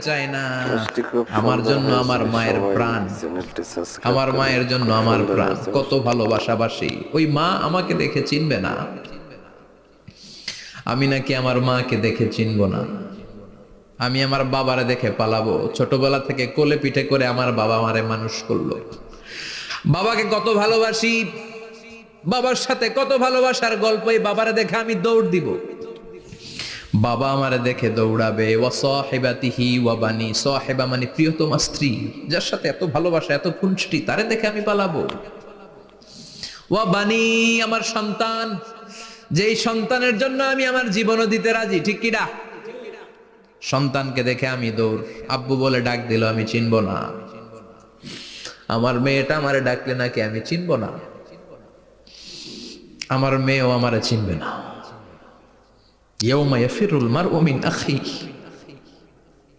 চায় না। কাজটি খুব আমার সুন্দর জন্য আমার হয়েছে, মায়ের সবাই প্রাণ, চ্যানেলটি সাবস্ক্রাইব আমার করুন। মায়ের জন্য খুব আমার সুন্দর প্রাণ, হয়েছে। কত ভালোবাসাবাসী। ওই মা আমাকে দেখে চিনবে না, আমি নাকি আমার মাকে দেখে চিনব না। আমি আমার বাবারে দেখে পালাবো? ছোটবেলা থেকে কোলে পিঠে করে আমার বাবা আমারে মানুষ করলো, বাবাকে কত ভালোবাসি, বাবার সাথে কত ভালোবাসার গল্প, এই বাবারে দেখে আমি দৌড় দিব, বাবা আমারে দেখে দৌড়াবে। ওয়া সাহিবাতিহি ওয়া বানি, সাহিবা মানে প্রিয়তমা স্ত্রী, যার সাথে এত ভালোবাসা এত খুনসুটি, তারে দেখে আমি পালাবো। ওয়া বানি, আমার সন্তান, যেই সন্তানের জন্য আমি আমার জীবনও দিতে রাজি, ঠিক কিনা? সন্তানকে দেখে আমি দৌড়। আব্বু বলে ডাক দিল, আমি চিনব না। আমার মেয়েটা আমারে ডাকলে নাকি আমি চিনব না, আমার মেয়েও আমারে চিনবে না। ইয়াউমা ইয়াফিরুল মারউ মিন আখিহি,